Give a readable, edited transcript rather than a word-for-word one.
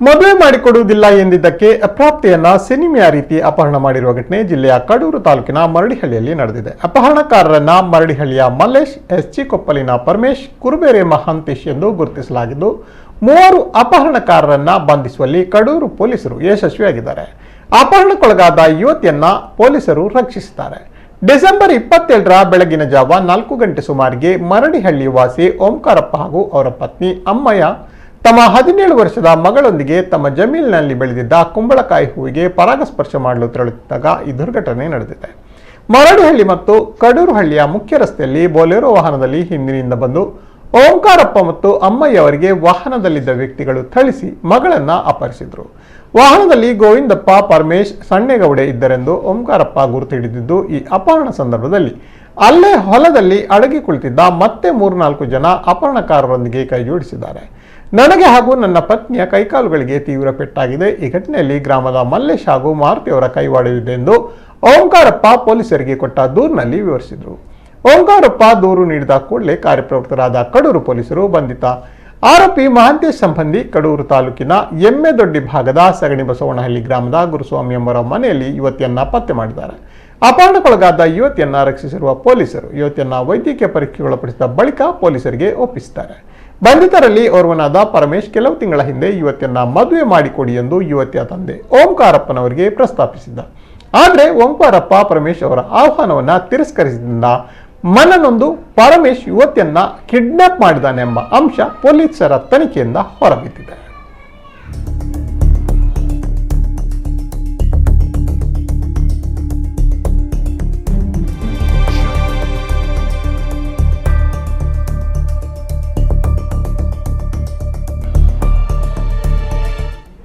ಮದುವೆ ಮಾಡಿಕೊಡುವುದಿಲ್ಲ ಎಂದಿದ್ದಕ್ಕೆ ಅಪ್ರಾಪ್ತೆಯನ್ನ ಸಿನಿಮೆಯ ರೀತಿ ಅಪಹರಣ ಮಾಡಿರುವ ಘಟನೆ ಜಿಲ್ಲೆಯ ಕಡೂರು ತಾಲೂಕಿನ ಮರಡಿಹಳ್ಳಿಯಲ್ಲಿ ನಡೆದಿದೆ. ಅಪಹರಣಕಾರರನ್ನ ಮರಡಿಹಳ್ಳಿಯ ಮಲ್ಲೇಶ್, ಎಸ್ಚಿಕೊಪ್ಪಲಿನ ಪರಮೇಶ್, ಕುರುಬೇರೆ ಮಹಾಂತೇಶ್ ಎಂದು ಗುರುತಿಸಲಾಗಿದ್ದು, ಮೂವರು ಅಪಹರಣಕಾರರನ್ನ ಬಂಧಿಸುವಲ್ಲಿ ಕಡೂರು ಪೊಲೀಸರು ಯಶಸ್ವಿಯಾಗಿದ್ದಾರೆ. ಅಪಹರಣಕ್ಕೊಳಗಾದ ಯುವತಿಯನ್ನ ಪೊಲೀಸರು ರಕ್ಷಿಸಿದ್ದಾರೆ. ಡಿಸೆಂಬರ್ 27ರ ಬೆಳಗಿನ ಜಾವ 4 ಗಂಟೆ ಸುಮಾರಿಗೆ ಮರಡಿಹಳ್ಳಿ ವಾಸಿ ಓಂಕಾರಪ್ಪ ಹಾಗೂ ಅವರ ಪತ್ನಿ ಅಮ್ಮಯ್ಯ ತಮ್ಮ 17 ವರ್ಷದ ಮಗಳೊಂದಿಗೆ ತಮ್ಮ ಜಮೀನಿನಲ್ಲಿ ಬೆಳೆದಿದ್ದ ಕುಂಬಳಕಾಯಿ ಹೂವಿಗೆ ಪರಾಗಸ್ಪರ್ಶ ಮಾಡಲು ತೆರಳುತ್ತಿದ್ದಾಗ ಈ ದುರ್ಘಟನೆ ನಡೆದಿದೆ. ಮರಡಿಹಳ್ಳಿ ಮತ್ತು ಕಡೂರು ಹಳ್ಳಿಯ ಮುಖ್ಯ ರಸ್ತೆಯಲ್ಲಿ ಬೊಲೆರೋ ವಾಹನದಲ್ಲಿ ಹಿಂದಿನಿಂದ ಬಂದು ಓಂಕಾರಪ್ಪ ಮತ್ತು ಅಮ್ಮಯ್ಯ ಅವರಿಗೆ ವಾಹನದಲ್ಲಿದ್ದ ವ್ಯಕ್ತಿಗಳು ಥಳಿಸಿ ಮಗಳನ್ನ ಅಪಹರಿಸಿದ್ರು. ವಾಹನದಲ್ಲಿ ಗೋವಿಂದಪ್ಪ, ಪರಮೇಶ್, ಸಣ್ಣೇಗೌಡೆ ಇದ್ದರೆಂದು ಓಂಕಾರಪ್ಪ ಗುರುತು ಹಿಡಿದಿದ್ದು, ಈ ಅಪಹರಣ ಸಂದರ್ಭದಲ್ಲಿ ಅಲ್ಲೇ ಹೊಲದಲ್ಲಿ ಅಡಗಿ ಕುಳಿತಿದ್ದ ಮತ್ತೆ 3-4 ಜನ ಅಪಹರಣಕಾರರೊಂದಿಗೆ ಕೈ ಜೋಡಿಸಿದ್ದಾರೆ. ನನಗೆ ಹಾಗೂ ನನ್ನ ಪತ್ನಿಯ ಕೈಕಾಲುಗಳಿಗೆ ತೀವ್ರ ಪೆಟ್ಟಾಗಿದೆ. ಈ ಘಟನೆಯಲ್ಲಿ ಗ್ರಾಮದ ಮಲ್ಲೇಶ್ ಹಾಗೂ ಮಾರುತಿಯವರ ಕೈವಾಡವಿದೆ ಎಂದು ಓಂಕಾರಪ್ಪ ಪೊಲೀಸರಿಗೆ ಕೊಟ್ಟ ದೂರಿನಲ್ಲಿ ವಿವರಿಸಿದರು. ಓಂಕಾರಪ್ಪ ದೂರು ನೀಡಿದ ಕೂಡಲೇ ಕಾರ್ಯಪ್ರವೃತ್ತರಾದ ಕಡೂರು ಪೊಲೀಸರು ಬಂಧಿತ ಆರೋಪಿ ಮಹಾಂತೇಶ್ ಸಂಬಂಧಿ ಕಡೂರು ತಾಲೂಕಿನ ಎಮ್ಮೆದೊಡ್ಡಿ ಭಾಗದ ಸಗಣಿ ಬಸವನಹಳ್ಳಿ ಗ್ರಾಮದ ಗುರುಸ್ವಾಮಿ ಎಂಬರ ಮನೆಯಲ್ಲಿ ಯುವತಿಯನ್ನ ಪತ್ತೆ ಮಾಡಿದ್ದಾರೆ. ಅಪಹರಣಕ್ಕೊಳಗಾದ ಯುವತಿಯನ್ನ ರಕ್ಷಿಸಿರುವ ಪೊಲೀಸರು ಯುವತಿಯನ್ನ ವೈದ್ಯಕೀಯ ಪರೀಕ್ಷೆಗೊಳಪಡಿಸಿದ ಬಳಿಕ ಪೊಲೀಸರಿಗೆ ಒಪ್ಪಿಸಿದ್ದಾರೆ. ಬಂಧಿತರಲ್ಲಿ ಓರ್ವನಾದ ಪರಮೇಶ್ ಕೆಲವು ತಿಂಗಳ ಹಿಂದೆ ಯುವತಿಯನ್ನ ಮದುವೆ ಮಾಡಿಕೊಡಿ ಎಂದು ಯುವತಿಯ ತಂದೆ ಓಂಕಾರಪ್ಪನವರಿಗೆ ಪ್ರಸ್ತಾಪಿಸಿದ್ದ. ಆದರೆ ಓಂಕಾರಪ್ಪ ಪರಮೇಶ್ ಅವರ ಆಹ್ವಾನವನ್ನ ತಿರಸ್ಕರಿಸಿದ್ದರಿಂದ ಮನನೊಂದು ಪರಮೇಶ್ ಯುವತಿಯನ್ನ ಕಿಡ್ನಾಪ್ ಮಾಡಿದ್ದಾನೆಂಬ ಅಂಶ ಪೊಲೀಸರ ತನಿಖೆಯಿಂದ ಹೊರಬಿದ್ದಿದೆ.